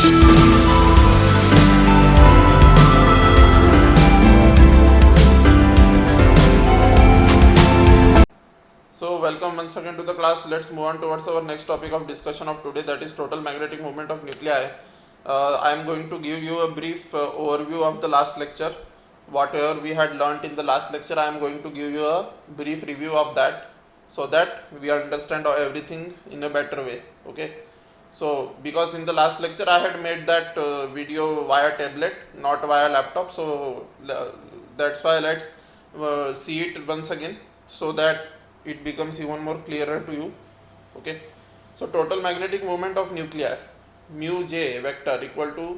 So welcome once again to the class. Let's move on towards our next topic of discussion of today, that is total magnetic moment of nuclei. I am going to give you a brief overview of the last lecture. Whatever we had learnt in the last lecture, I am going to give you a brief review of that, so that we understand everything in a better way. Okay. So because in the last lecture I had made that video via tablet, not via laptop, so that's why let's see it once again, so that it becomes even more clearer to you. Okay. So total magnetic moment of nuclei, mu j vector equal to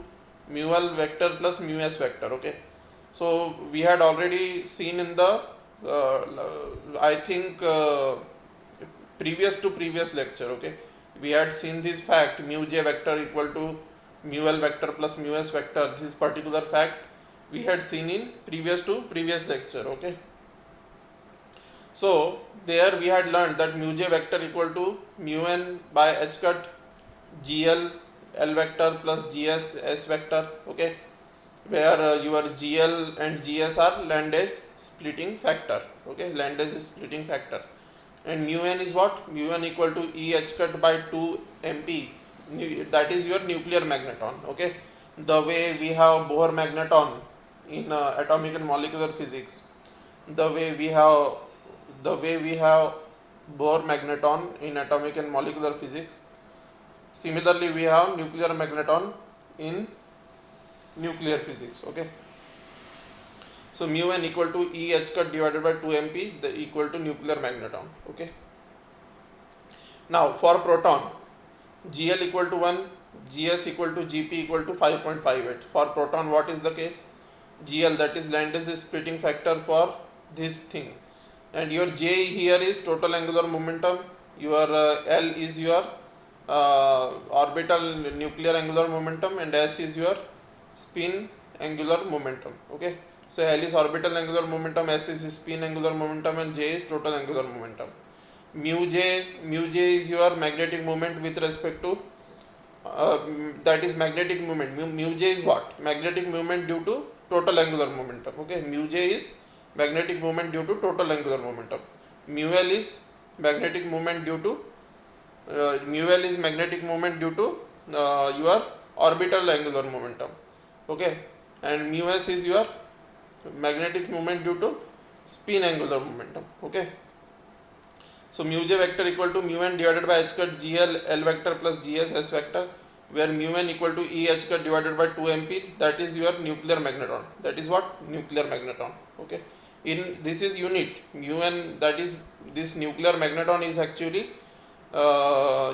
mu l vector plus mu s vector. Okay. So we had already seen in the I think previous lecture. Okay, we had seen this fact, mu j vector equal to mu l vector plus mu s vector. This particular fact we had seen in previous lecture. Okay. So there we had learned that mu j vector equal to mu n by h cut gl l vector plus gs s vector. Okay, where your gl and gs are Landes splitting factor. Okay, Landes splitting factor, and mu n is what? Mu n equal to E h cut by 2 mp, that is your nuclear magneton. Okay, the way we have Bohr magneton in atomic and molecular physics, the way we have Bohr magneton in atomic and molecular physics, similarly we have nuclear magneton in nuclear physics. Okay, so mu n equal to E h cut divided by 2 mp, the equal to nuclear magneton. Okay, now for proton, gl equal to 1, gs equal to gp equal to 5.58. for proton, what is the case? Gl, that is Landes splitting factor for this thing, and your j here is total angular momentum, your l is your orbital nuclear angular momentum, and s is your spin angular momentum. Okay, so L is orbital angular momentum, S is spin angular momentum, and J is total angular momentum. Mu J is your magnetic moment with respect to that is magnetic moment. Mu J is what? Magnetic moment due to total angular momentum. Okay, mu J is magnetic moment due to total angular momentum. Mu L is magnetic moment due to your orbital angular momentum. Okay, and mu s is your magnetic moment due to spin angular momentum. Okay, so mu j vector equal to mu n divided by h cut gl l vector plus gs s vector, where mu n equal to E h cut divided by 2 mp, that is your nuclear magneton. That is what? Nuclear magneton. Okay, in this is unit mu n, that is this nuclear magneton is actually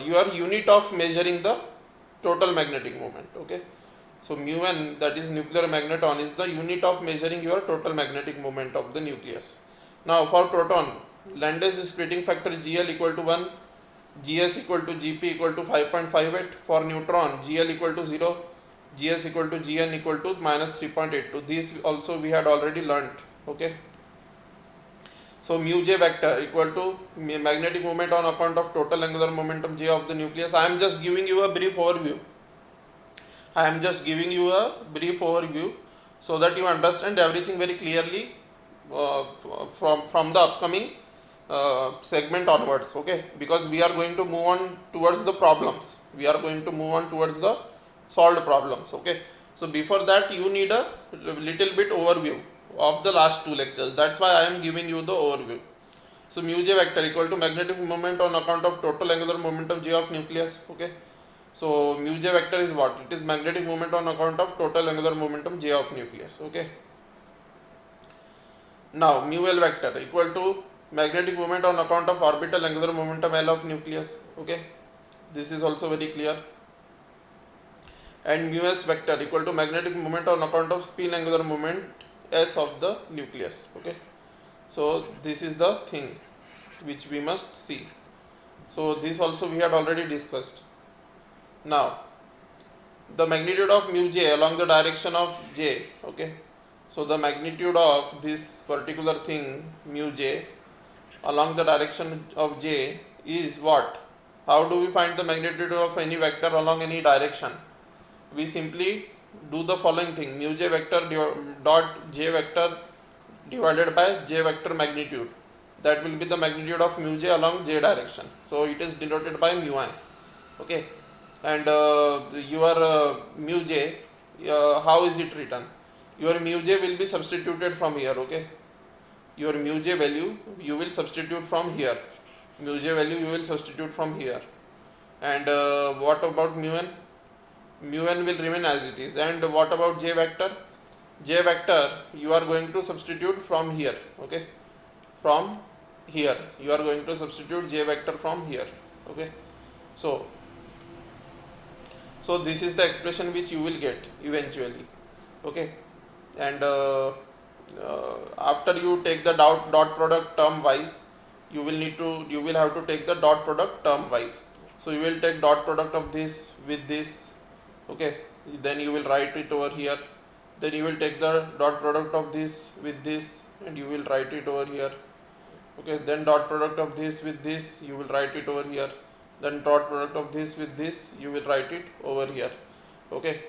your unit of measuring the total magnetic moment. Okay, so mu n, that is nuclear magneton, is the unit of measuring your total magnetic moment of the nucleus. Now for proton, Landes splitting factor gl equal to 1, gs equal to gp equal to 5.58. for neutron, gl equal to 0, gs equal to gn equal to minus 3.82. this also we had already learnt. Okay, so mu j vector equal to magnetic moment on account of total angular momentum j of the nucleus. I am just giving you a brief overview. So that you understand everything very clearly from the upcoming segment onwards. Okay, because we are going to move on towards the problems. We are going to move on towards the solved problems. Okay, so before that you need a little bit overview of the last two lectures. That's why I am giving you the overview. So mu j vector equal to magnetic moment on account of total angular momentum j of nucleus. Okay, so mu j vector is what? It is magnetic moment on account of total angular momentum j of nucleus. Okay, now mu l vector equal to magnetic moment on account of orbital angular momentum L of nucleus. Okay, this is also very clear. And mu s vector equal to magnetic moment on account of spin angular moment S of the nucleus. Okay, so this is the thing which we must see. So this also we had already discussed. Now the magnitude of mu j along the direction of j. Okay, so the magnitude of this particular thing mu j along the direction of j is what? How do we find the magnitude of any vector along any direction? we simply do the following thing: mu j vector dot j vector divided by j vector magnitude. That will be the magnitude of mu j along j direction. So it is denoted by mu I. Okay, and your mu j, how is it written? Your mu j will be substituted from here. Okay, your mu j value you will substitute from here. Mu j value you will substitute from here. And what about mu n? Mu n will remain as it is. And what about j vector? J vector you are going to substitute from here. Okay, from here you are going to substitute j vector from here. Okay, so this is the expression which you will get eventually. Okay, and after you take the dot product term wise, you will have to take the dot product term wise. So you will take dot product of this with this. Okay, then you will write it over here. Then you will take the dot product of this with this, and you will write it over here. Okay, then dot product of this with this, you will write it over here. Then dot product of this with this, you will write it over here. Okay,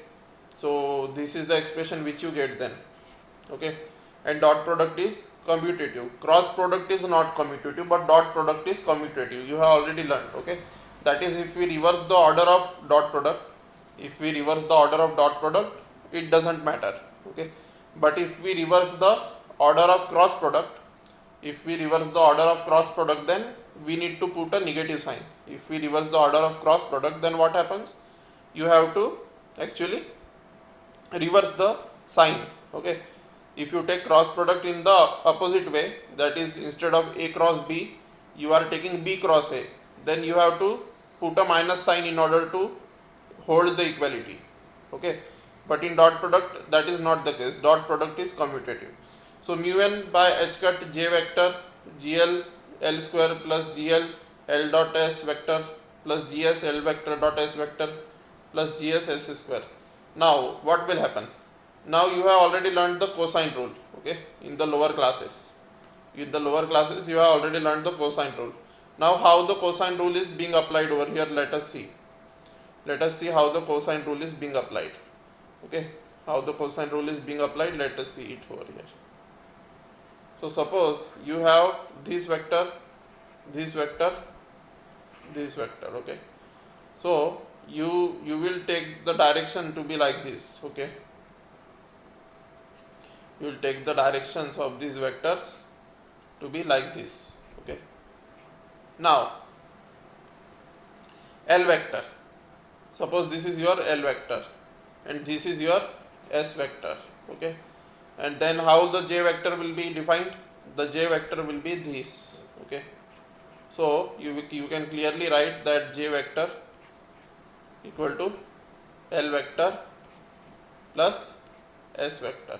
so this is the expression which you get then. Okay, and dot product is commutative. Cross product is not commutative, but dot product is commutative. You have already learned. Okay, that is, if we reverse the order of dot product, it doesn't matter. Okay, but if we reverse the order of cross product, then we need to put a negative sign. If we reverse the order of cross product, then what happens? You have to actually reverse the sign. Okay, if you take cross product in the opposite way, that is, instead of a cross b, you are taking b cross a, then you have to put a minus sign in order to hold the equality. Okay, but in dot product that is not the case. Dot product is commutative. So mu n by h cut j vector gl l square plus gl l dot s vector plus gs l vector dot s vector plus gs s square. Now what will happen? Now you have already learned the cosine rule. Okay, in the lower classes. You have already learned the cosine rule. Now how the cosine rule is being applied over here, let us see. Let us see how the cosine rule is being applied. Okay, how the cosine rule is being applied, let us see it over here. So suppose you have this vector, this vector, this vector. Okay, so you will take the direction to be like this. Okay, you will take the directions of these vectors to be like this. Okay, now L vector, suppose this is your L vector and this is your S vector. Okay, and then how the J vector will be defined? The J vector will be this. Okay, so you can clearly write that J vector equal to L vector plus S vector.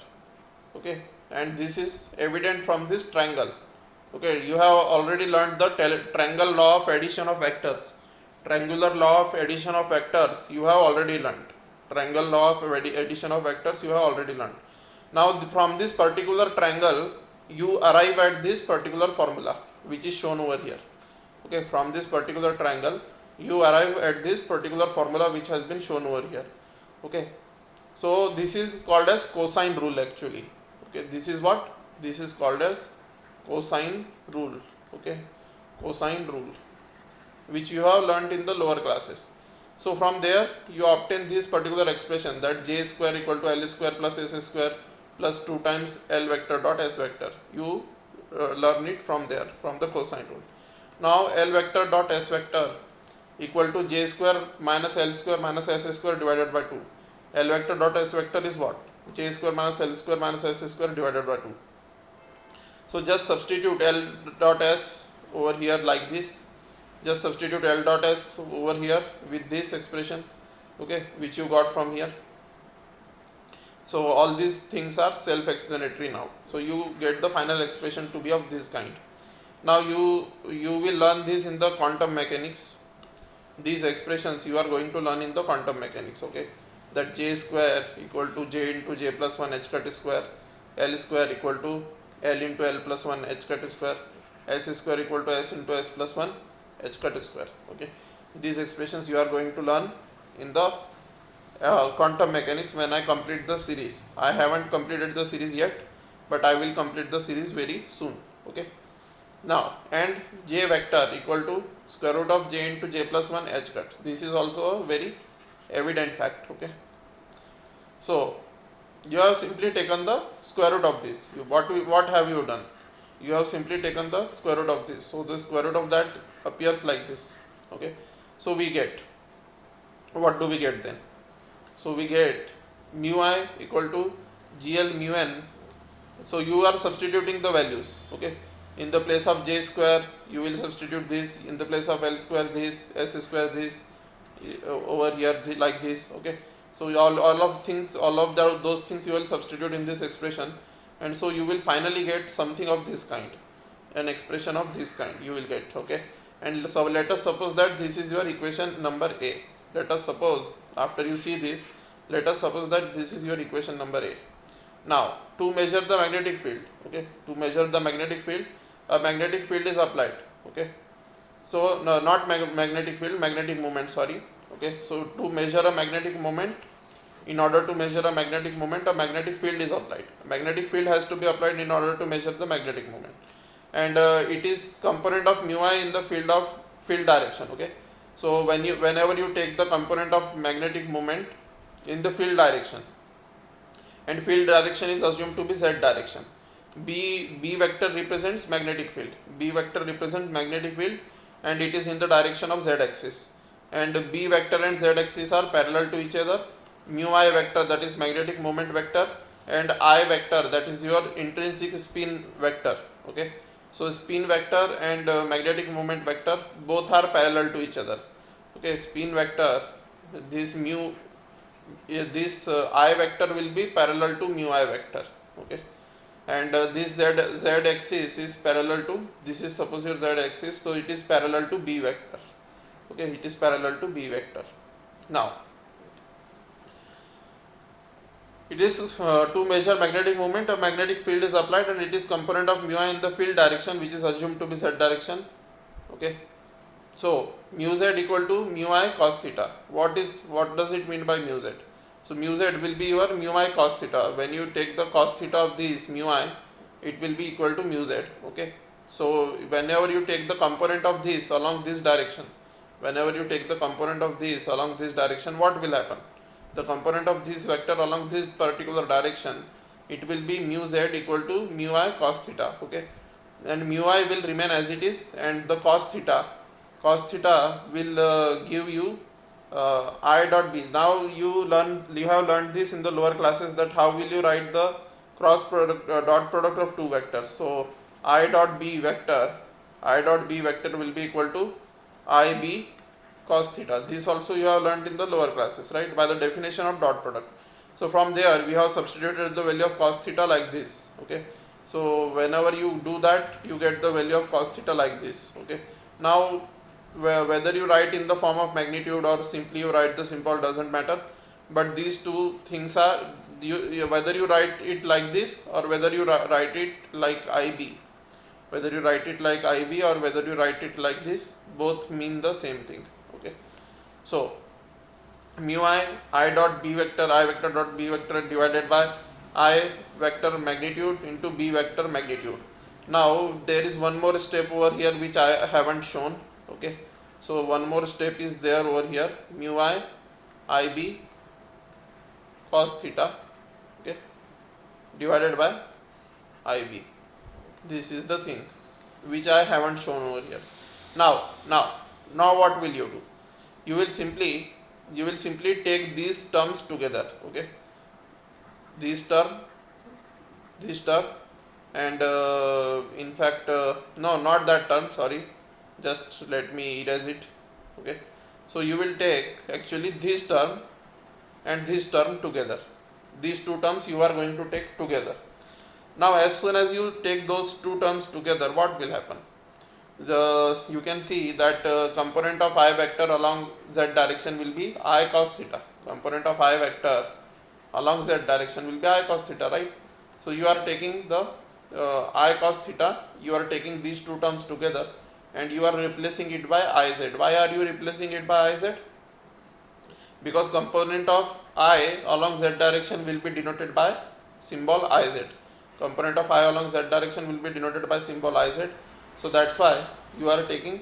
Okay, and this is evident from this triangle. Okay, you have already learned the triangle law of addition of vectors. Triangular law of addition of vectors you have already learned. Triangle law of addition of vectors you have already learned. Now from this particular triangle you arrive at this particular formula which is shown over here. Okay, from this particular triangle you arrive at this particular formula which has been shown over here. Okay, so this is called as cosine rule actually. Okay, this is what? This is called as cosine rule. Okay, cosine rule, which you have learned in the lower classes. So from there you obtain this particular expression, that j square equal to L square plus S square plus 2 times L vector dot S vector. You learn it from there, from the cosine rule. Now L vector dot S vector equal to j square minus L square minus S square divided by 2. L vector dot S vector is what? J square minus L square minus S square divided by 2. So just substitute L dot S over here like this. Just substitute L dot S over here with this expression. Okay, which you got from here. So all these things are self-explanatory now. So you get the final expression to be of this kind. Now you will learn this in the quantum mechanics. These expressions you are going to learn in the quantum mechanics. Okay, that j square equal to j into j plus 1 h cut square, L square equal to L into L plus 1 h cut square, S square equal to S into S plus 1 h cut square. Okay, these expressions you are going to learn in the quantum mechanics when I complete the series. I haven't completed the series yet, but I will complete the series very soon. Okay. Now, and j vector equal to square root of j into j plus 1 h cut. This is also a very evident fact. Okay. So you have simply taken the square root of this. What have you done? You have simply taken the square root of this. So the square root of that appears like this. Okay. So we get, what do we get then? So we get mu I equal to gl mu n. So you are substituting the values. Okay. In the place of j square you will substitute this, in the place of l square this, s square this, over here like this. Okay. So all of those things you will substitute in this expression, and so you will finally get something of this kind, an expression of this kind you will get. Okay. And so let us suppose that this is your equation number A. Let us suppose, after you see this, let us suppose that this is your equation number A. Now to measure the magnetic field, okay, to measure the magnetic field, a magnetic field is applied. Okay. So no, not magnetic field, magnetic moment, sorry. Okay. So to measure a magnetic moment, in order to measure a magnetic moment, a magnetic field is applied. A magnetic field has to be applied in order to measure the magnetic moment, and it is component of mu I in the field direction. Okay. So whenever you take the component of magnetic moment in the field direction, and field direction is assumed to be z direction, b vector represents magnetic field. B vector represents magnetic field, and it is in the direction of z axis, and b vector and z axis are parallel to each other. Mu I vector, that is magnetic moment vector, and I vector, that is your intrinsic spin vector. Okay. So spin vector and magnetic moment vector both are parallel to each other. Okay. Spin vector, this I vector will be parallel to mu I vector. Okay. And this z axis is parallel to, this is suppose your z axis, so it is parallel to b vector. Okay. It is parallel to b vector. Now it is to measure magnetic moment, a magnetic field is applied, and it is component of mu I in the field direction, which is assumed to be z direction. Okay. So mu z equal to mu I cos theta. What does it mean by mu z? So mu z will be your mu I cos theta. When you take the cos theta of this mu I, it will be equal to mu z. Okay. So whenever you take the component of this along this direction, what will happen? The component of this vector along this particular direction, it will be mu z equal to mu I cos theta. Okay. And mu I will remain as it is, and the cos theta will give you I dot b. Now you have learned this in the lower classes, that how will you write the cross product, dot product of two vectors. So I dot b vector will be equal to IB cos theta. This also you have learned in the lower classes, right, by the definition of dot product. So from there we have substituted the value of cos theta like this. Okay. So whenever you do that, you get the value of cos theta like this. Okay. Now whether you write in the form of magnitude or simply you write the symbol doesn't matter, but these two things are, whether you write it like this or whether you write it like IB, or whether you write it like this, both mean the same thing. Okay. So mu I dot b vector, I vector dot b vector divided by I vector magnitude into b vector magnitude. Now there is one more step over here which I haven't shown. Okay. So one more step is there over here, mu I IB cos theta, okay, divided by IB. This is the thing which I haven't shown over here. Now what will you do? You will simply take these terms together. Okay. This term, and in fact no, not that term, sorry, just let me erase it. Okay. So you will take actually this term and this term together. These two terms you are going to take together. Now as soon as you take those two terms together, what will happen? You can see that component of I vector along z direction will be I cos theta. Component of I vector along z direction will be I cos theta, right? So you are taking the I cos theta, you are taking these two terms together and you are replacing it by Iz. Why are you replacing it by Iz? because component of I along z direction will be denoted by symbol Iz. Component of I along z direction will be denoted by symbol Iz. So that's why you are taking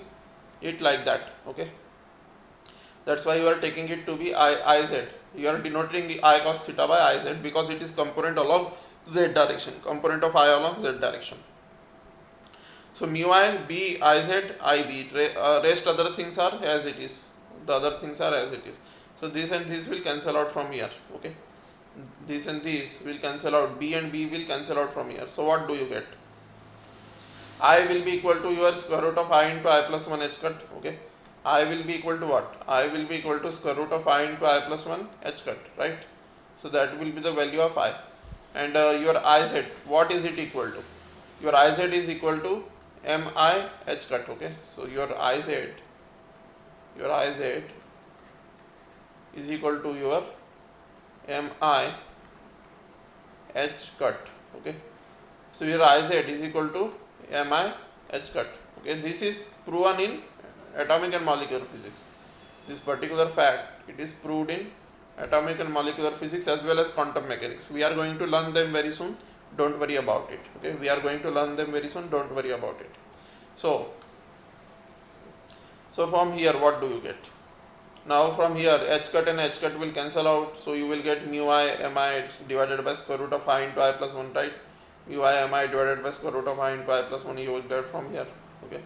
it like that. Okay, that's why you are taking it to be Iz. You are denoting I cos theta by Iz because it is component along z direction, component of I along z direction. So mu I b Iz Ib, rest other things are as it is, the other things are as it is. So this and this will cancel out from here. Okay, this and this will cancel out, b and b will cancel out from here. So what do you get? I will be equal to your square root of I into I plus 1 h cut. Okay, I will be equal to what? I will be equal to square root of I into I plus 1 h cut, right? So that will be the value of I. And your Iz, what is it equal to? Your Iz is equal to mi h cut. Okay, so your Iz is equal to your mi h cut. Okay, so your Iz is equal to mi h cut. Okay, this is proven in atomic and molecular physics. This particular fact, it is proved in atomic and molecular physics as well as quantum mechanics. We are going to learn them very soon, don't worry about it. Okay, we are going to learn them very soon, don't worry about it. So from here what do you get? Now from here h cut and h cut will cancel out, so you will get mu I mi divided by square root of I into I plus 1, right? Mu I mi divided by square root of I into I plus 1 you will get from here. Okay,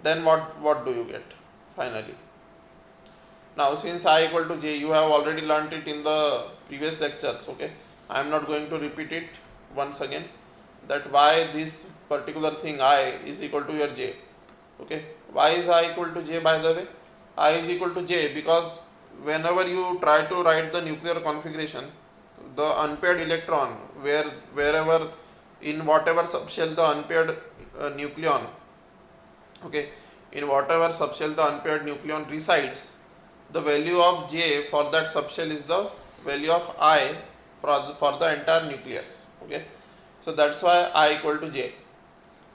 then what do you get finally? Now since I equal to j, you have already learnt it in the previous lectures. Okay, I am not going to repeat it once again, that why this particular thing I is equal to your j. Okay, why is I equal to j? By the way, I is equal to j because whenever you try to write the nuclear configuration, the unpaired electron, wherever in whatever subshell the unpaired nucleon, okay, in whatever subshell the unpaired nucleon resides, the value of j for that subshell is the value of I for the entire nucleus. Okay, so that's why I equal to j.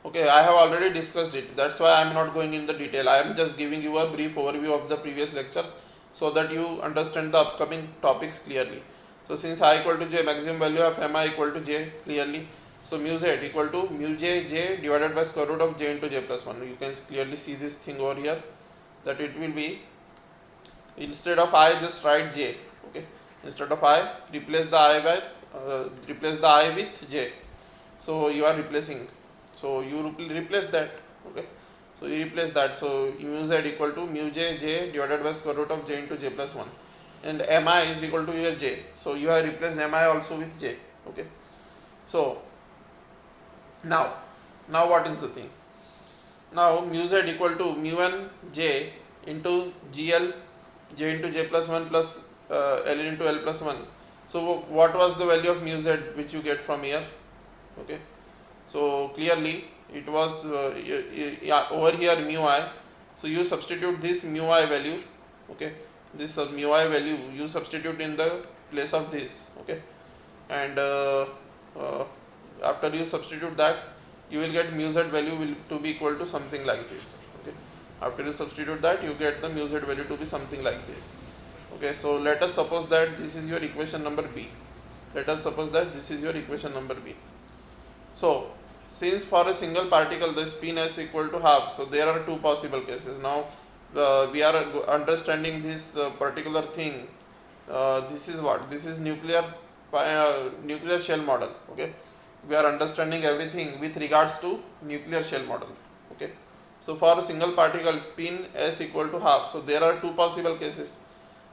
Okay, I have already discussed it, that's why I am not going in the detail. I am just giving you a brief overview of the previous lectures so that you understand the upcoming topics clearly. So since I equal to j, maximum value of mi equal to j clearly. So mu z equal to mu j divided by square root of j into j plus 1. You can clearly see this thing over here, that it will be, instead of I just write j. Okay, instead of I replace the I with j. So you are replacing, so you replace that. Okay, so you replace that, so mu z equal to mu j divided by square root of j into j plus 1, and mi is equal to your j, so you have replaced mi also with j. Okay, so now what is the thing? Now mu z equal to mu n j into gl j into j plus 1 plus l into l plus 1. So what was the value of mu z which you get from here? Okay, so clearly it was over here mu I, so you substitute this mu I value. Okay, this mu I value you substitute in the place of this. Okay, and after you substitute that, you will get mu z value will to be equal to something like this. Okay, after you substitute that, you get the mu z value to be something like this. Okay, so let us suppose that this is your equation number b. Let us suppose that this is your equation number b. So since for a single particle the spin s equal to half, so there are two possible cases. Now we are understanding this particular thing. This is what? This is nuclear shell model. Okay, we are understanding everything with regards to nuclear shell model. Okay, so for a single particle spin s equal to half, so there are two possible cases.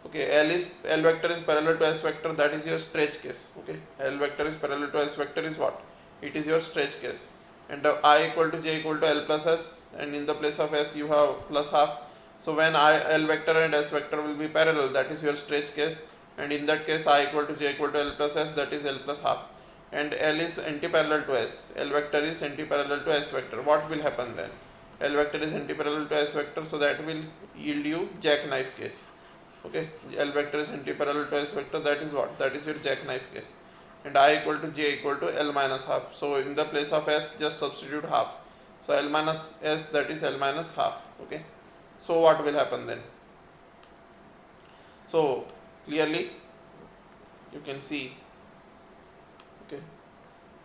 Okay, L vector is parallel to s vector, that is your stretch case. Okay, L vector is parallel to s vector is what? It is your stretch case. And I equal to j equal to l plus s, and in the place of s you have plus half. So when L vector and s vector will be parallel, that is your stretch case, and in that case I equal to j equal to l plus s, that is l plus half. And L is anti-parallel to s, L vector is anti-parallel to s vector. What will happen then? L vector is anti-parallel to s vector, so that will yield you jackknife case. Okay, L vector is anti-parallel to s vector, that is what? That is your jackknife case. And I equal to j equal to l minus half, so in the place of s just substitute half, so l minus s, that is l minus half. Okay, so what will happen then? So clearly you can see, okay,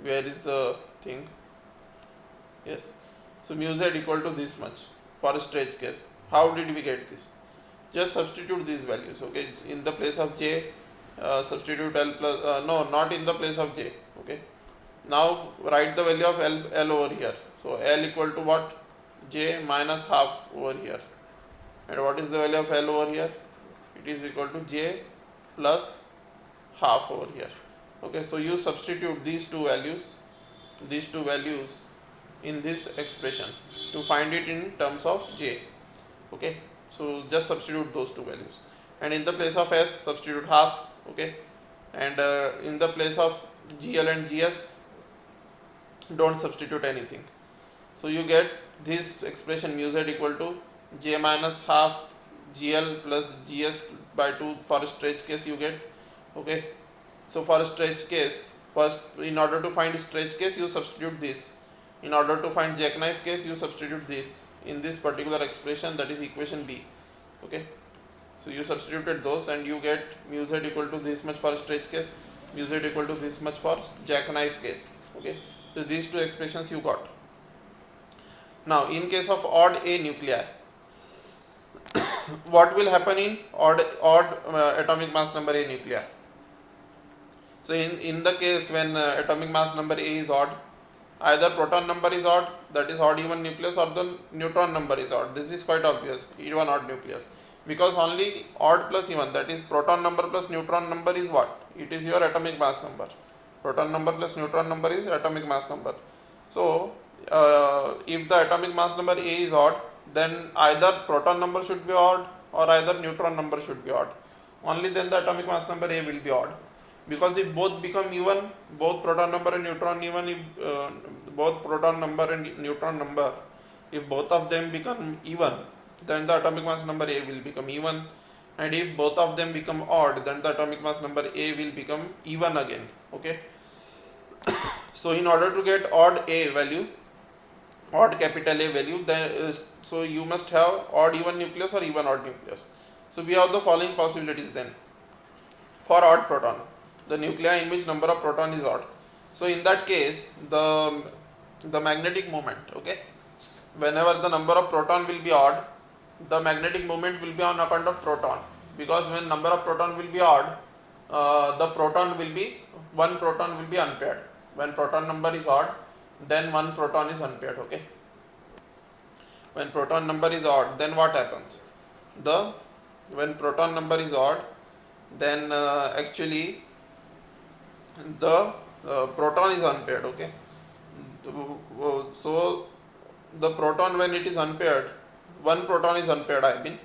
where is the thing. Yes, so mu z equal to this much for a stretch case. How did we get this? Just substitute these values, okay. In the place of j, substitute L plus, no, not in the place of j, okay. Now write the value of L over here. So L equal to what? J minus half over here. And what is the value of L over here? It is equal to j plus half over here, okay. So you substitute these two values in this expression to find it in terms of j, okay. So just substitute those two values, and in the place of s substitute half, okay. And in the place of gl and gs don't substitute anything. So you get this expression mu z equal to j minus half gl plus gs by 2 for a stretch case you get, okay. So for a stretch case, first in order to find stretch case you substitute this. In order to find jackknife case you substitute this in this particular expression, that is equation b, okay. So you substituted those and you get mu z equal to this much for stretch case, mu z equal to this much for jackknife case, okay. So these two expressions you got. Now in case of odd a nuclei, what will happen in odd atomic mass number a nuclei? So in the case when atomic mass number a is odd, either proton number is odd, that is odd even nucleus, or the neutron number is odd. This is quite obvious, even odd nucleus, because only odd plus even, that is proton number plus neutron number is what? It is your atomic mass number. Proton number plus neutron number is atomic mass number. So if the atomic mass number a is odd, then either proton number should be odd or either neutron number should be odd. Only then the atomic mass number a will be odd. Because if both become even, both proton number and neutron even, if both proton number and neutron number, if both of them become even, then the atomic mass number a will become even, and if both of them become odd, then the atomic mass number a will become even again, okay. So in order to get odd a value, odd capital A value, then so you must have odd even nucleus or even odd nucleus. So we have the following possibilities then. For odd proton, the nuclei in which number of proton is odd. So in that case, the magnetic moment, okay, whenever the number of proton will be odd, the magnetic moment will be on account of proton, because when number of proton will be odd, the proton will be, one proton will be unpaired. When proton number is odd, then one proton is unpaired, okay. When proton number is odd, then what happens? When proton number is odd, then actually the proton is unpaired, okay. So the proton, when it is unpaired, one proton is unpaired, I mean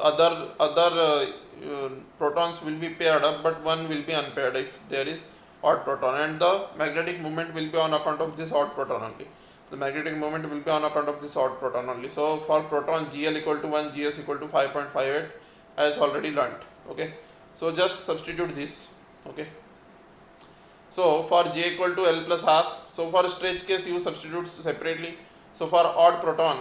other protons will be paired up, but one will be unpaired if there is odd proton, and the magnetic moment will be on account of this odd proton only. The magnetic moment will be on account of this odd proton only. So for proton, gl equal to 1, gs equal to 5.58 as already learnt, okay. So just substitute this, okay. So for j equal to L plus half, so for stretch case you substitute separately. So for odd proton,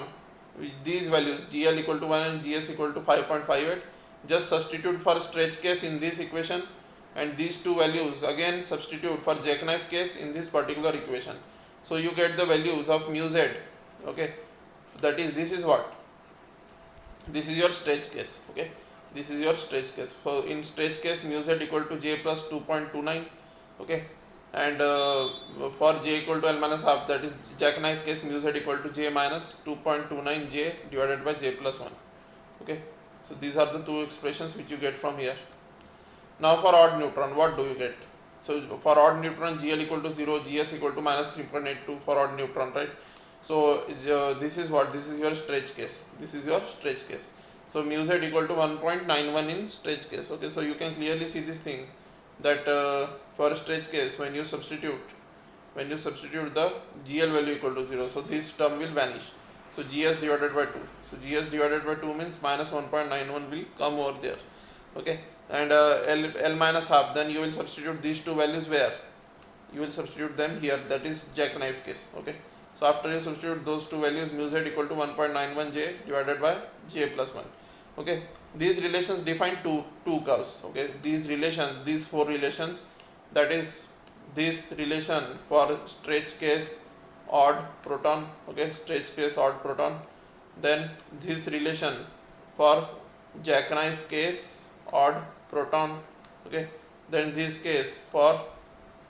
these values gl equal to 1 and gs equal to 5.58, just substitute for stretch case in this equation, and these two values again substitute for jackknife case in this particular equation. So you get the values of mu z, okay. That is, this is what? This is your stretch case, okay. This is your stretch case. So in stretch case, mu z equal to j plus 2.29, okay. And for j equal to L minus half, that is jackknife case, mu z equal to j minus 2.29 j divided by j plus 1, okay. So these are the two expressions which you get from here. Now for odd neutron, what do you get? So for odd neutron, gl equal to 0, gs equal to minus 3.82 for odd neutron, right? So this is what? This is your stretch case. This is your stretch case. So mu z equal to 1.91 in stretch case, okay. So you can clearly see this thing, that for stretch case, when you substitute the gl value equal to 0, so this term will vanish. So gs divided by 2. So gs divided by 2 means minus 1.91 will come over there, okay. And L minus half, then you will substitute these two values where? You will substitute them here, that is jackknife case, okay. So after you substitute those two values, mu z equal to 1.91 j divided by j plus 1. Okay, these relations define two curves. Okay, these relations, these four relations, that is this relation for stretch case odd proton. Okay, stretch case odd proton. Then this relation for jackknife case odd proton. Okay, then this case for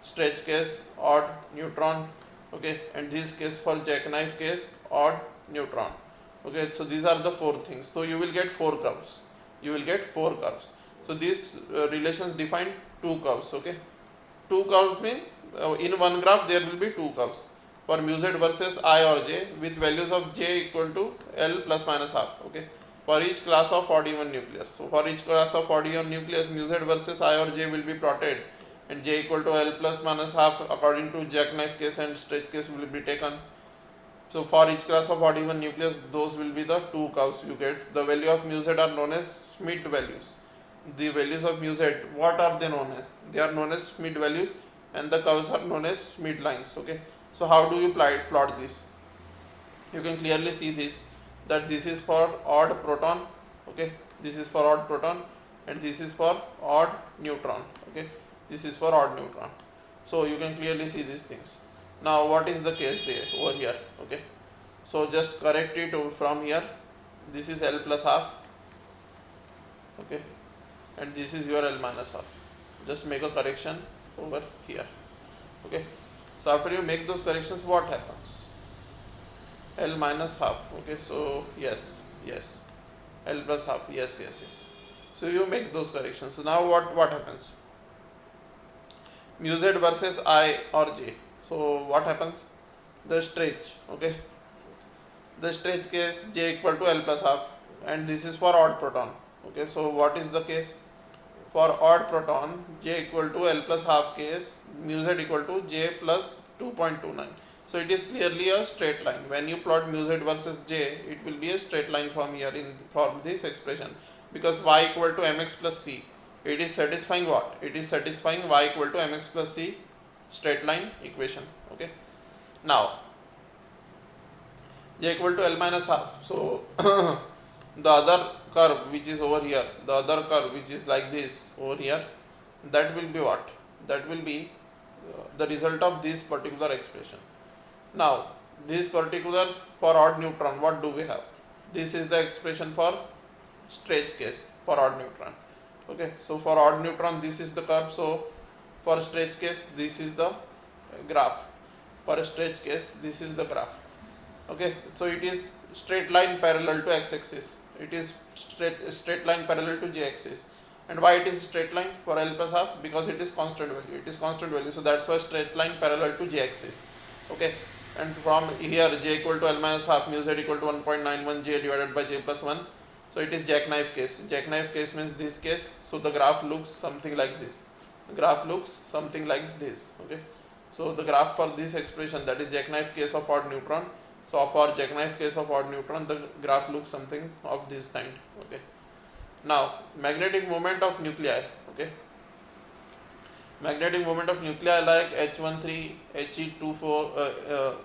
stretch case odd neutron. Okay, and this case for jackknife case odd neutron. Okay, so these are the four things. So you will get four curves. You will get four curves. So these relations define two curves. Okay, two curves means in one graph there will be two curves for mu z versus I or j with values of j equal to L plus minus half. Okay, for each class of odd even nucleus. So for each class of odd even nucleus, mu z versus I or j will be plotted and j equal to L plus minus half according to jackknife case and stretch case will be taken. So for each class of odd even nucleus, those will be the two curves you get. The value of mu z are known as SCHMIDT values. The values of mu z, what are they known as? They are known as SCHMIDT values, and the curves are known as SCHMIDT lines. Okay, so how do you plot this? You can clearly see this, that this is for odd proton. Okay, this is for odd proton, and this is for odd neutron. Okay, this is for odd neutron. So you can clearly see these things. Now what is the case there over here? Okay, so just correct it from here. This is L plus half. Okay, and this is your L minus half. Just make a correction over here. Okay, so after you make those corrections, what happens? L minus half. Okay, so yes, L plus half, yes. So you make those corrections. So now what happens? Mu z versus I or j. So what happens? The stretch. Okay, the stretch case j equal to L plus half, and this is for odd proton. Okay, so what is the case? For odd proton, j equal to L plus half case, mu z equal to j plus 2.29. So it is clearly a straight line. When you plot mu z versus j, it will be a straight line from here from this expression, because y equal to mx plus c. It is satisfying what? It is satisfying y equal to mx plus c straight line equation. Okay, now j equal to L minus half. So the other curve which is over here, the other curve which is like this over here, that will be what? That will be the result of this particular expression. Now this particular for odd neutron, what do we have? This is the expression for stretch case for odd neutron. Okay, so for odd neutron this is the curve. So for stretch case this is the graph. For stretch case this is the graph. Okay, so it is straight line parallel to x-axis. It is straight line parallel to j-axis. And why it is straight line for L plus half? Because it is constant value. It is constant value. So that's why straight line parallel to j-axis. Okay, and from here j equal to L minus half, mu z equal to 1.91 j divided by j plus 1. So it is jackknife case. Jackknife case means this case. So the graph looks something like this. The graph looks something like this. Okay, so the graph for this expression, that is jackknife case of odd neutron. So for jackknife case of odd neutron, the graph looks something of this kind. Okay, now magnetic moment of nuclei. Okay, magnetic moment of nuclei like H13, He24,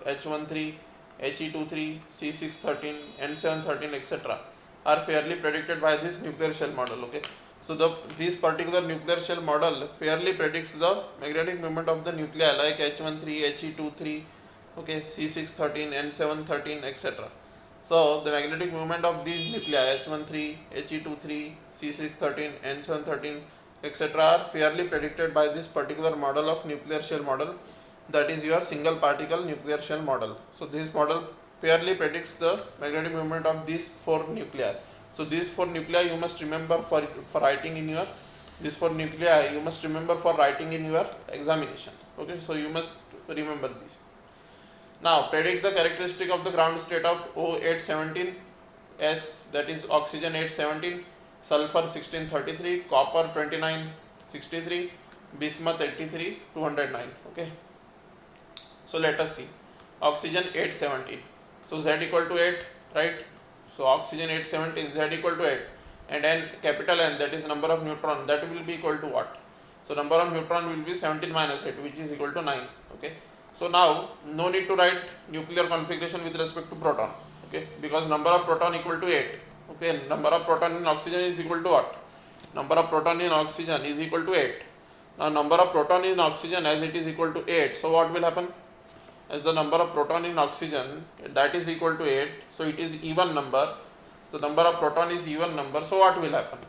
H13, He23, C613, N713, etc. are fairly predicted by this nuclear shell model. Okay, so this particular nuclear shell model fairly predicts the magnetic moment of the nuclei like H13, He23, okay, C613, N713, etc. So the magnetic moment of these nuclei H13, He23, C613, N713, etc. are fairly predicted by this particular model of nuclear shell model, that is your single particle nuclear shell model. So this model fairly predicts the magnetic moment of these four nuclei. So these four nuclei you must remember for writing in your examination. Okay, so you must remember this. Now predict the characteristic of the ground state of O817S, that is oxygen 817, sulfur 1633, copper 2963, bismuth 83 209. Okay, so let us see oxygen 817. So Z equal to 8, right? So oxygen 817, Z equal to 8, and N, capital N, that is number of neutron, that will be equal to what? So number of neutron will be 17 minus 8, which is equal to 9. Okay, so now no need to write nuclear configuration with respect to proton. Okay, because number of proton equal to 8. Okay, number of proton in oxygen is equal to what? Number of proton in oxygen is equal to 8. Now number of proton in oxygen, as it is equal to 8, so what will happen? As the number of proton in oxygen, that is equal to 8, so it is even number. So number of proton is even number, so what will happen?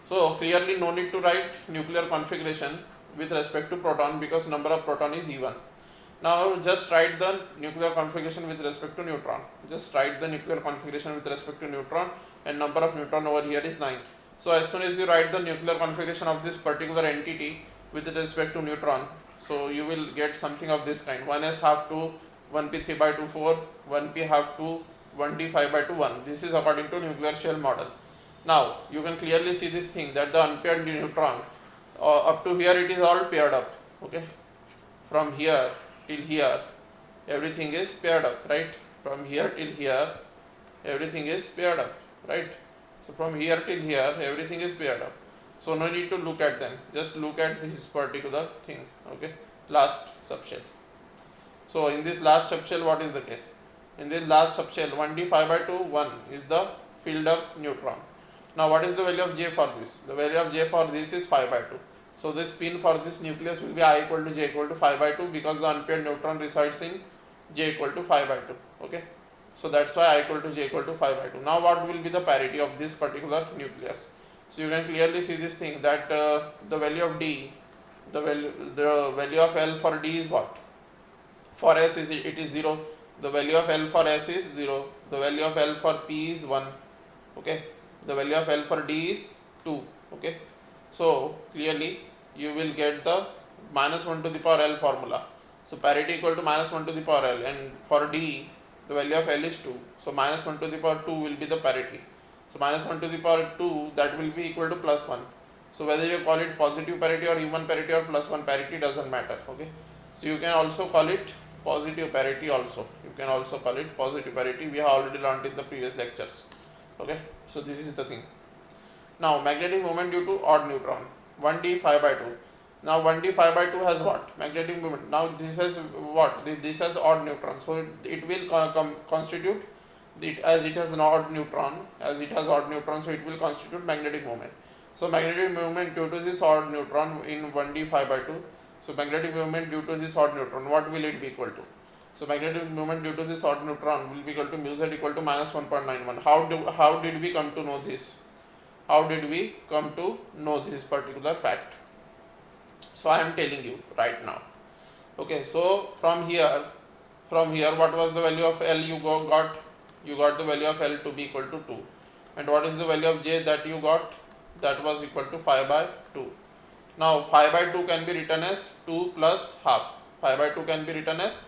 So clearly no need to write nuclear configuration with respect to proton, because number of proton is even. Now just write the nuclear configuration with respect to neutron. Just write the nuclear configuration with respect to neutron, and number of neutron over here is 9. So as soon as you write the nuclear configuration of this particular entity with respect to neutron, so you will get something of this kind: 1s half 2, 1p 3 by 2 4, 1p half 2, 1d 5 by 2 1. This is according to nuclear shell model. Now you can clearly see this thing, that the unpaired neutron, up to here it is all paired up. Okay, from here till here everything is paired up, right? From here till here everything is paired up, right? So from here till here everything is paired up, so no need to look at them, just look at this particular thing. Okay, last subshell. So in this last subshell, what is the case? In this last subshell, 1d 5 by 2 1 is the filled up neutron. Now what is the value of J for this? The value of J for this is 5 by 2. So the spin for this nucleus will be I equal to J equal to 5 by 2, because the unpaired neutron resides in J equal to 5 by 2. Okay, so that's why I equal to J equal to 5 by 2. Now what will be the parity of this particular nucleus? So you can clearly see this thing, that the value of D, the value of L for D is what? For S is it is 0. The value of L for S is 0. The value of L for P is 1. Okay, the value of L for D is 2. Okay, so clearly you will get the minus 1 to the power L formula. So parity equal to minus 1 to the power L, and for D the value of L is 2. So minus 1 to the power 2 will be the parity. So minus 1 to the power 2, that will be equal to plus 1. So whether you call it positive parity or even parity or plus 1 parity, doesn't matter. Okay, so you can also call it positive parity also. You can also call it positive parity. We have already learned in the previous lectures. Okay, so this is the thing. Now magnetic moment due to odd neutron, 1d 5 by 2. Now 1d 5 by 2 has what? Magnetic moment. Now this has what? This has odd neutron, so it will constitute it, as it has an odd neutron, so it will constitute magnetic moment. So magnetic moment due to this odd neutron in 1d 5 by 2. So magnetic moment due to this odd neutron, what will it be equal to? So magnetic moment due to this odd neutron will be equal to mu z equal to minus 1.91. How did we come to know this? How did we come to know this particular fact? So I am telling you right now. Okay, so from here what was the value of L you got? You got the value of L to be equal to 2. And what is the value of J that you got? That was equal to 5 by 2. Now 5 by 2 can be written as 2 plus half. 5 by 2 can be written as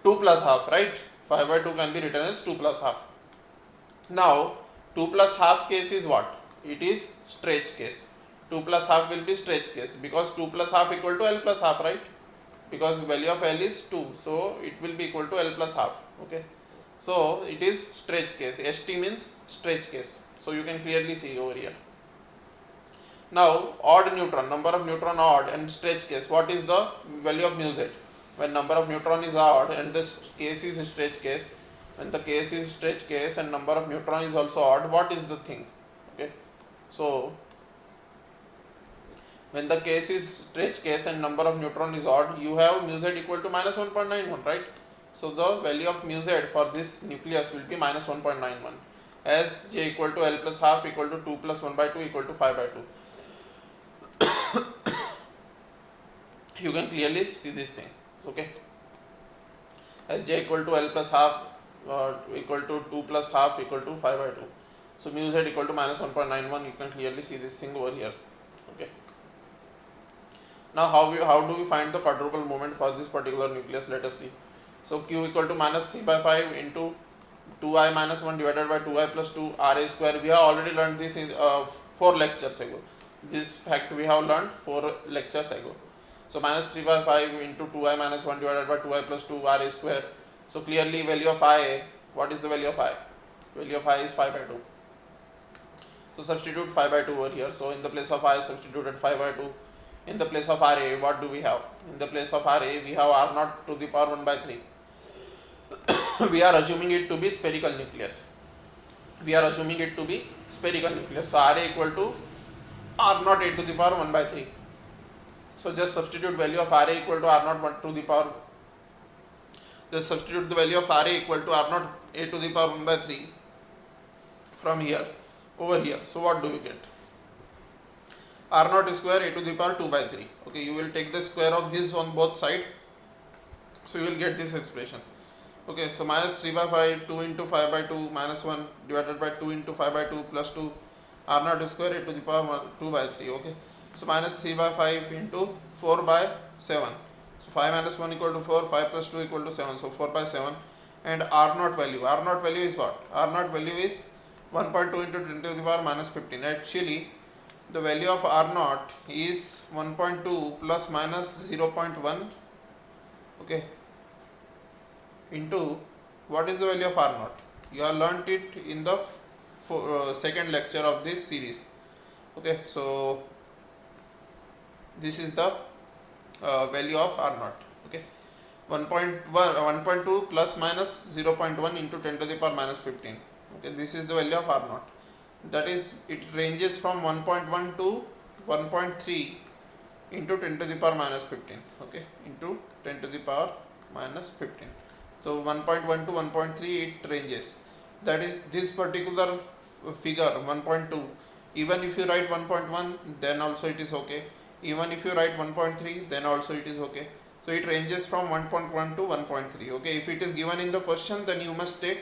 2 plus half, right? 5 by 2 can be written as 2 plus half. Now 2 plus half case is what? It is stretch case. 2 plus half will be stretch case, because 2 plus half equal to L plus half, right? Because value of L is 2, so it will be equal to L plus half. Okay, so it is stretch case. ST means stretch case. So you can clearly see over here. Now odd neutron, number of neutron odd, and stretch case, what is the value of mu z? When number of neutron is odd and the case is stretch case, when the case is stretch case and number of neutron is also odd, what is the thing? Okay, so when the case is stretch case and number of neutron is odd, you have mu z equal to minus 1.91, right? So the value of mu z for this nucleus will be minus 1.91, as J equal to L plus half equal to 2 plus 1 by 2 equal to 5 by 2. You can clearly see this thing. Okay, as J equal to L plus half equal to 2 plus half equal to 5 by 2. So mu z equal to minus 1.91. You can clearly see this thing over here. Okay, now how do we find the quadruple moment for this particular nucleus? Let us see. So Q equal to minus 3 by 5 into 2i minus 1 divided by 2i plus 2 Ra square. We have already learned this in 4 lectures ago. This fact we have learned 4 lectures ago. So minus 3 by 5 into 2i minus 1 divided by 2i plus 2 Ra square. So clearly value of I, what is the value of I? Value of I is 5 by 2. So substitute 5 by 2 over here. So in the place of I, substituted 5 by 2. In the place of Ra, what do we have? In the place of Ra, we have R naught to the power 1 by 3. We are assuming it to be spherical nucleus. we are assuming it to be spherical nucleus. So Ra equal to R naught a to the power 1 by 3. So just substitute value of Ra equal to R naught 1 to the power, just substitute the value of Ra equal to R naught a to the power 1 by 3 from here over here. So what do you get? R naught square a to the power 2 by 3. Okay, you will take the square of this on both sides, so you will get this expression. Okay, so minus 3 by 5, 2 into 5 by 2 minus 1 divided by 2 into 5 by 2 plus 2 R naught square a to the power 2 by 3. Okay, so minus 3 by 5 into 4 by 7. So 5 minus 1 equal to 4, 5 plus 2 equal to 7. So 4 by 7. And R naught value. R naught value is what? R naught value is 1.2 into 10 to the power minus 15. Actually, the value of R naught is 1.2 plus minus 0.1. Okay, into what is the value of R naught? You have learnt it in the second lecture of this series. Okay, so this is the value of R naught. Okay, 1.2 plus minus 0.1 into 10 to the power minus 15. Okay, this is the value of R naught. That is, it ranges from 1.1 to 1.3 into 10 to the power minus 15. Okay, into 10 to the power minus 15. So 1.1 to 1.3 it ranges. That is, this particular figure 1.2, even if you write 1.1 then also it is okay, even if you write 1.3 then also it is okay. So it ranges from 1.1 to 1.3. okay, if it is given in the question, then you must take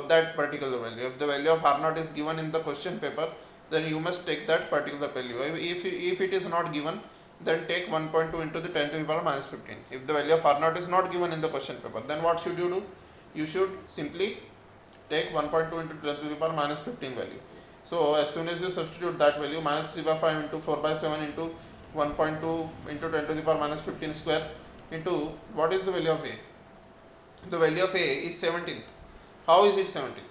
that particular value. If the value of R naught is given in the question paper, then you must take that particular value. If it is not given, then take 1.2 into the 10 to the power minus 15. If the value of R naught is not given in the question paper, then what should you do? You should simply take 1.2 into 10 to the power minus 15 value. So as soon as you substitute that value, minus 3 by 5 into 4 by 7 into 1.2 into 10 to the power minus 15 square into what is the value of A? The value of A is 17. How is it 17?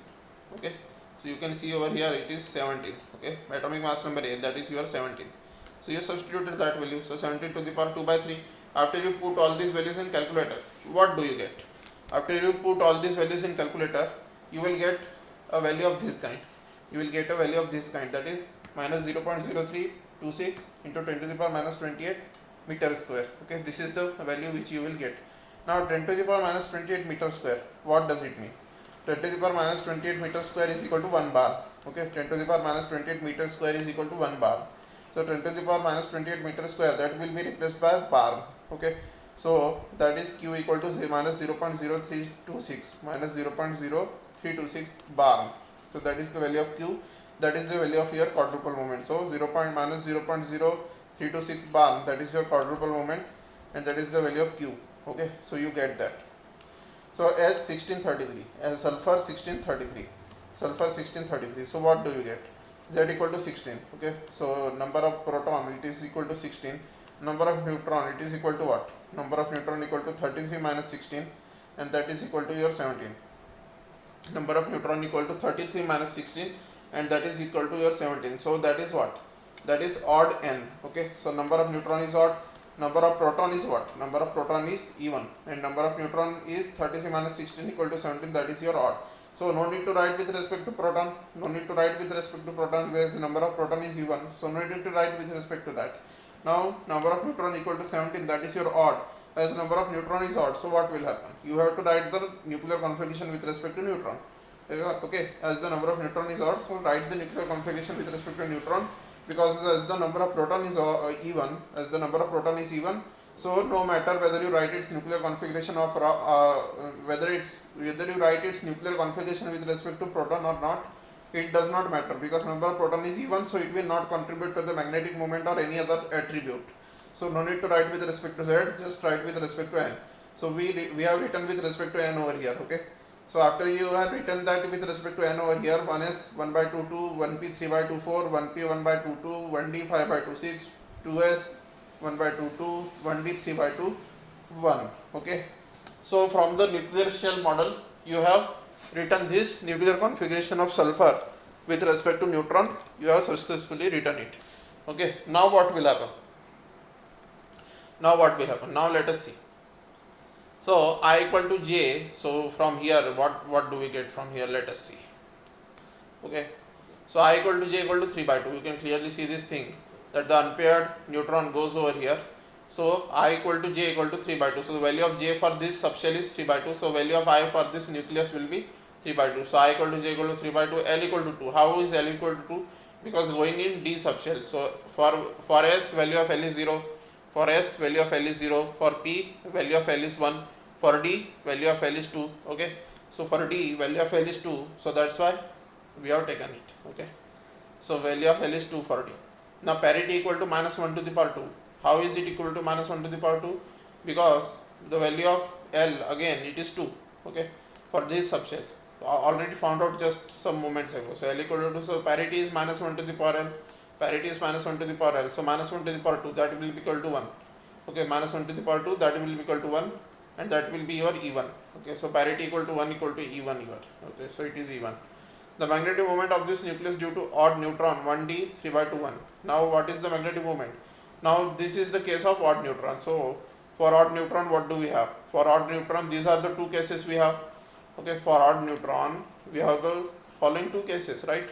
Okay, so you can see over here it is 17. Okay, atomic mass number A, that is your 17. So you substituted that value. So 17 to the power 2 by 3. After you put all these values in calculator, what do you get? After you put all these values in calculator, you will get a value of this kind. You will get a value of this kind, that is minus 0.0326 into 10 to the power minus 28 meter square. Okay, this is the value which you will get. Now 10 to the power minus 28 meter square, what does it mean? 10 to the power minus 28 meter square is equal to 1 bar. Okay, 10 to the power minus 28 meter square is equal to 1 bar. So 10 to the power minus 28 meter square, that will be replaced by bar. Okay, so that is Q equal to minus 0.0326 minus 0.0326 bar. So that is the value of Q, that is the value of your quadrupole moment. So minus 0.0326 bar, that is your quadrupole moment, and that is the value of Q. Okay, so you get that. So as 1633, as sulfur 1633, so what do you get? Z equal to 16. Okay, so number of proton it is equal to 16, number of neutron it is equal to what? Number of neutron equal to 33 minus 16, and that is equal to your 17. Number of neutron equal to 33 minus 16, and that is equal to your 17. So that is what? That is odd n. Okay, so number of neutron is odd, number of proton is what? Number of proton is even, and number of neutron is 33 minus 16 equal to 17, that is your odd. So no need to write with respect to proton, no need to write with respect to proton, whereas the number of proton is even, so no need to write with respect to that. Now number of neutron equal to 17, that is your odd, as number of neutron is odd. So what will happen? You have to write the nuclear configuration with respect to neutron. Okay, as the number of neutron is odd, so write the nuclear configuration with respect to neutron, because as the number of proton is even, as the number of proton is even, so no matter whether you write its nuclear configuration of whether you write its nuclear configuration with respect to proton or not, it does not matter, because number of proton is even, so it will not contribute to the magnetic moment or any other attribute. So no need to write with respect to Z, just write with respect to n. So we have written with respect to n over here. Okay, so after you have written that with respect to n over here, 1s 1 by 2 2, 1p 3 by 2 4, 1p 1 by 2 2, 1d 5 by 2 6, 2s 1 by 2 2, 1d 3 by 2 1. Okay, so from the nuclear shell model you have written this nuclear configuration of sulfur with respect to neutron. You have successfully written it. Okay, now what will happen? Now let us see. So I equal to J. So from here, what do we get from here? Let us see. Okay, so I equal to j equal to 3 by 2. You can clearly see this thing, that the unpaired neutron goes over here. So I equal to j equal to 3 by 2. So the value of j for this subshell is 3 by 2. So value of I for this nucleus will be 3 by 2. So I equal to j equal to 3 by 2. L equal to 2. How is L equal to 2? Because going in D subshell. So for S, value of L is 0. For S, value of L is 0. For P, value of L is 1. For D, value of L is 2. Okay, so for D, value of L is 2. So that's why we have taken it. Okay, so value of L is 2 for D. Now parity equal to minus 1 to the power 2. How is it equal to minus 1 to the power 2? Because the value of L, again it is 2. Okay, for this subshell already found out just some moments ago. So L equal to 2. So parity is minus 1 to the power L. Parity is minus 1 to the power L. So minus 1 to the power 2, that will be equal to 1. Okay, minus 1 to the power 2, that will be equal to 1, and that will be your E1. Okay, so parity equal to 1 equal to E1 here. Okay, so it is E1. The magnetic moment of this nucleus due to odd neutron 1d 3 by 2 1. Now what is the magnetic moment? Now this is the case of odd neutron. So for odd neutron, what do we have? For odd neutron, these are the two cases we have. Okay, for odd neutron we have the following two cases, right?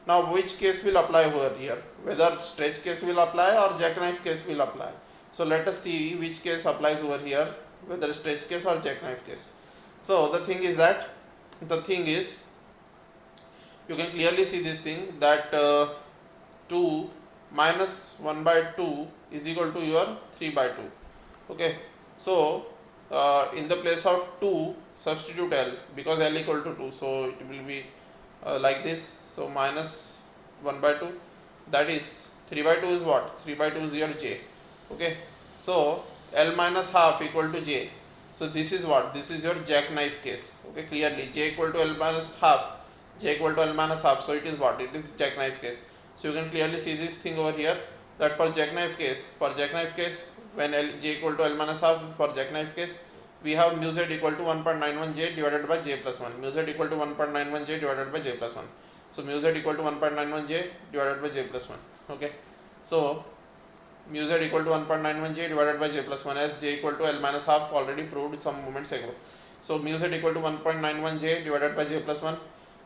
Now which case will apply over here? Whether stretch case will apply or jackknife case will apply. So let us see which case applies over here, whether stretch case or jackknife case. So the thing is, you can clearly see this thing, that 2 minus 1 by 2 is equal to your 3 by 2. Okay, so in the place of 2 substitute L, because L equal to 2, so it will be like this. So minus 1 by 2, that is 3 by 2 is what? 3 by 2 is your j. Okay, so L minus half equal to j. So this is what? This is your jackknife case. Okay, clearly j equal to L minus half, j equal to L minus half. So it is what? It is jackknife case. So you can clearly see this thing over here, that for jackknife case, when j equal to L minus half, for jackknife case we have mu z equal to 1.91 j divided by j plus 1. Mu z equal to 1.91 j divided by j plus 1. So mu z equal to 1.91 j divided by j plus 1. Okay, so mu z equal to 1.91 j divided by j plus 1, as j equal to L minus half, already proved some moments ago. So mu z equal to 1.91 j divided by j plus 1.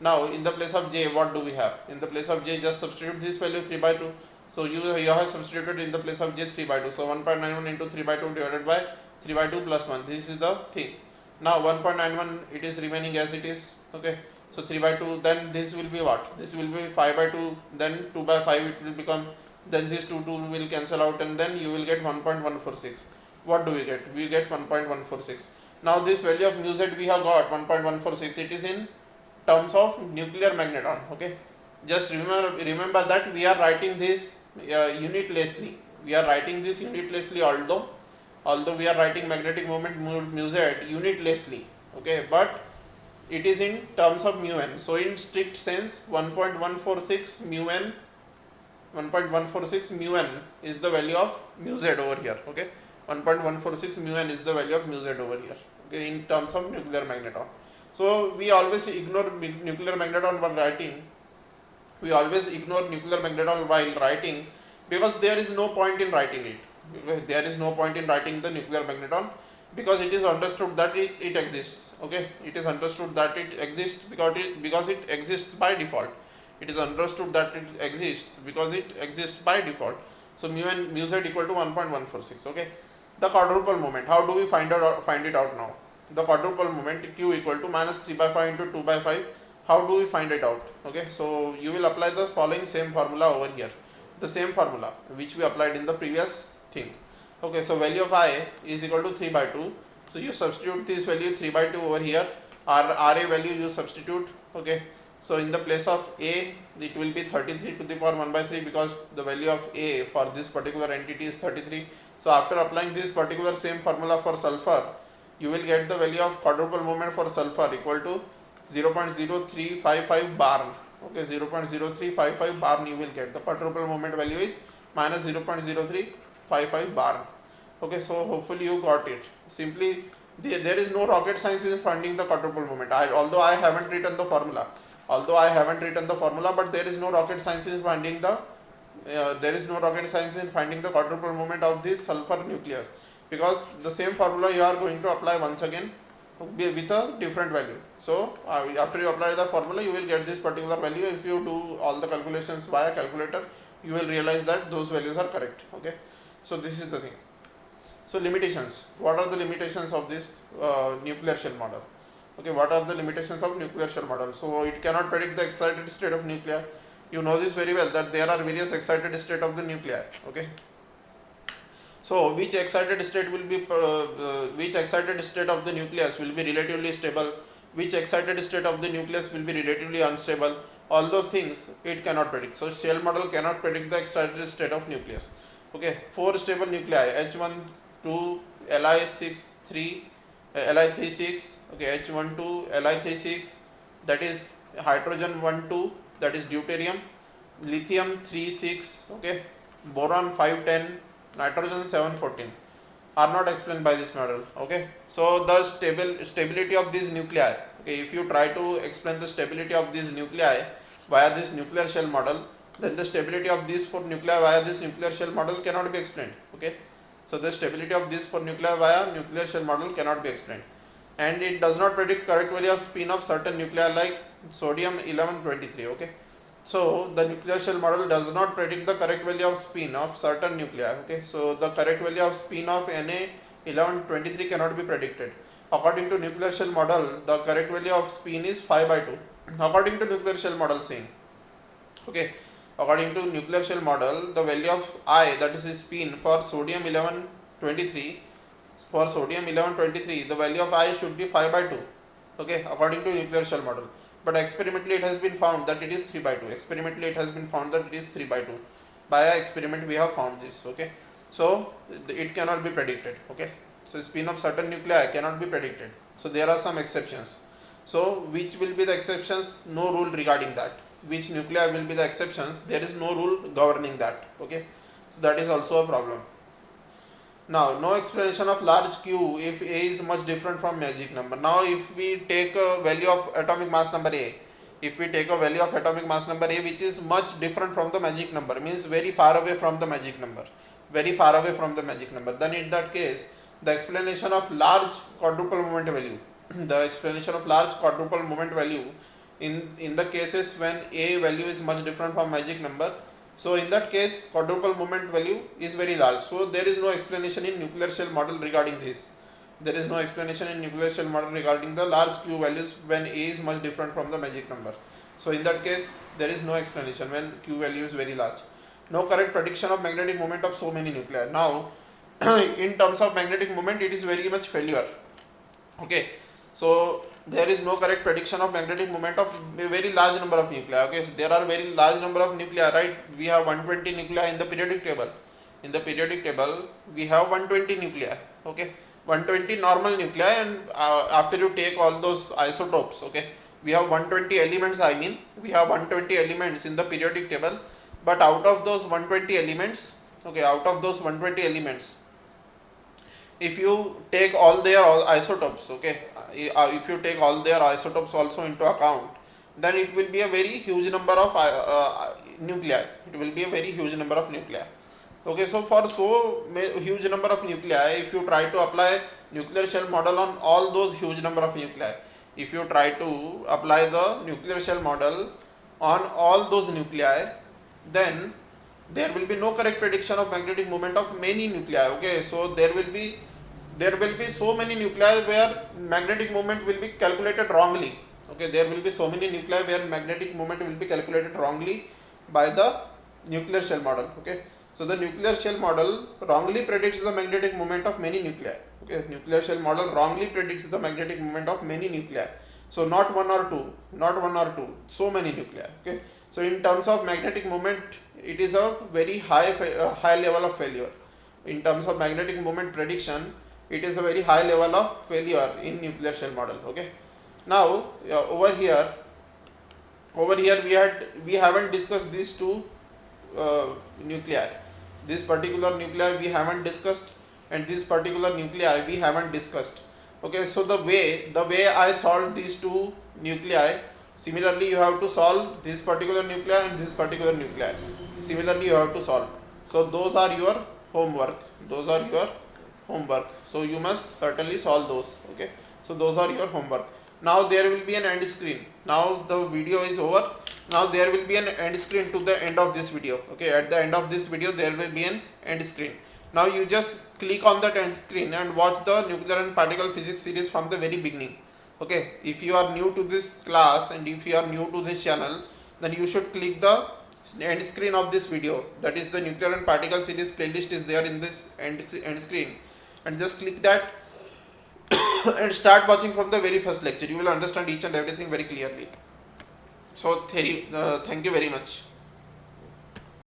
Now in the place of j, what do we have? In the place of j, just substitute this value 3 by 2. So you have substituted in the place of j 3 by 2. So 1.91 into 3 by 2 divided by 3 by 2 plus 1. This is the thing. Now 1.91, it is remaining as it is. Okay, so 3 by 2, then this will be what? This will be 5 by 2, then 2 by 5 it will become, then this 2 will cancel out, and then you will get 1.146. What do we get? We get 1.146. Now this value of mu z we have got 1.146. It is in terms of nuclear magneton. Okay, just remember that we are writing this unitlessly. Although we are writing magnetic moment mu z unitlessly. Okay, but it is in terms of mu n. So in strict sense, 1.146 mu n is the value of mu z over here. Okay, 1.146 mu n is the value of mu z over here. Okay, in terms of nuclear magneton. So we always ignore nuclear magneton while writing. Because there is no point in writing it. There is no point in writing the nuclear magneton, because it is understood that it exists. Okay, it is understood that it exists because it exists by default. It is understood that it exists because it exists by default. So mu z equal to 1.146. Okay, the quadruple moment. How do we find it out now? The quadruple moment q equal to minus 3 by 5 into 2 by 5. How do we find it out? Okay, so you will apply the following same formula over here, the same formula which we applied in the previous thing. Okay, so value of I is equal to 3 by 2. So you substitute this value 3 by 2 over here. RA value you substitute. Okay, so in the place of A, it will be 33 to the power 1 by 3, because the value of A for this particular entity is 33. So after applying this particular same formula for sulfur, you will get the value of quadruple moment for sulfur equal to 0.0355 barn. Okay, 0.0355 barn you will get. The quadruple moment value is minus 0.0355 barn. Okay, so hopefully you got it. Simply there is no rocket science in finding the quadruple moment. Although I haven't written the formula, but there is no rocket science in finding the quadruple moment of this sulfur nucleus, because the same formula you are going to apply once again. with a different value. So after you apply the formula, you will get this particular value. If you do all the calculations via calculator, you will realize that those values are correct. Okay, so this is the thing. So limitations. What are the limitations of this nuclear shell model? Okay, what are the limitations of nuclear shell model? So it cannot predict the excited state of nuclei. You know this very well, that there are various excited state of the nuclei. Okay, so which excited state will be which excited state of the nucleus will be relatively stable, which excited state of the nucleus will be relatively unstable, all those things it cannot predict. So shell model cannot predict the excited state of nucleus. Okay, 4 stable nuclei, H1 2 Li6 3 Li36, okay, H1 2 Li36, that is hydrogen 1 2, that is deuterium, lithium 3 6, okay, boron 5 10, nitrogen 7 14 are not explained by this model. Okay, so the stability of these nuclei, okay, if you try to explain the stability of these nuclei via this nuclear shell model, then the stability of these 4 nuclei via this nuclear shell model cannot be explained. Okay, so the stability of these 4 nuclei via nuclear shell model cannot be explained, and it does not predict correct value of spin of certain nuclei like sodium 1123. Okay, so the nuclear shell model does not predict the correct value of spin of certain nuclei. Okay, so the correct value of spin of Na1123 cannot be predicted. According to nuclear shell model, the correct value of spin is 5/2. According to nuclear shell model saying. Okay, according to nuclear shell model, the value of I, that is spin for sodium 1123, the value of I should be 5/2. Okay, according to nuclear shell model. But experimentally it has been found that it is 3/2. Experimentally it has been found that it is 3/2. By a experiment we have found this. Okay, so it cannot be predicted. Okay, so spin of certain nuclei cannot be predicted. So there are some exceptions. So which will be the exceptions? No rule regarding that. Which nuclei will be the exceptions? There is no rule governing that. Okay, so that is also a problem. Now, no explanation of large q if A is much different from magic number. Now, if we take a value of atomic mass number A, which is much different from the magic number, means very far away from the magic number, then in that case, the explanation of large quadruple moment value, in the cases when A value is much different from magic number, so in that case quadruple moment value is very large. So there is no explanation in nuclear shell model regarding this. There is no explanation in nuclear shell model regarding the large q values when A is much different from the magic number. So in that case there is no explanation when q value is very large. No correct prediction of magnetic moment of so many nuclei. Now in terms of magnetic moment it is very much failure. Okay, so there is no correct prediction of magnetic moment of a very large number of nuclei. Okay, so there are very large number of nuclei, right? We have 120 nuclei in the periodic table. In the periodic table we have 120 nuclei. Okay, 120 normal nuclei, and after you take all those isotopes, okay, we have 120 elements. I mean, we have 120 elements in the periodic table, but out of those 120 elements, okay, if you take all their isotopes, okay, if you take all their isotopes also into account, then it will be a very huge number of nuclei. Okay, so for so huge number of nuclei, if you try to apply nuclear shell model on all those huge number of nuclei, then there will be no correct prediction of magnetic moment of many nuclei. Okay, so there will be so many nuclei where magnetic moment will be calculated wrongly. Okay, there will be so many nuclei where magnetic moment will be calculated wrongly by the nuclear shell model. Okay, so the nuclear shell model wrongly predicts the magnetic moment of many nuclei. Okay, nuclear shell model wrongly predicts the magnetic moment of many nuclei. So not one or two, so many nuclei. Okay, so in terms of magnetic moment, it is a very high level of failure. In terms of magnetic moment prediction, it is a very high level of failure in nuclear shell model. Okay, now over here we haven't discussed these two nuclei. This particular nuclei we haven't discussed, and this particular nuclei we haven't discussed. Okay, so the way I solved these two nuclei, similarly you have to solve this particular nuclei and this particular nuclei. Similarly you have to solve. So those are your homework. So you must certainly solve those. Okay, So those are your homework. Now there will be an end screen. Now the video is over. Now there will be an end screen to the end of this video. Okay, at the end of this video there will be an end screen. Now you just click on that end screen and watch the nuclear and particle physics series from the very beginning. Okay, if you are new to this class and if you are new to this channel, then you should click the end screen of this video. That is the nuclear and particle series playlist is there in this end screen, and just click that and start watching from the very first lecture. You will understand each and everything very clearly. So thank you very much.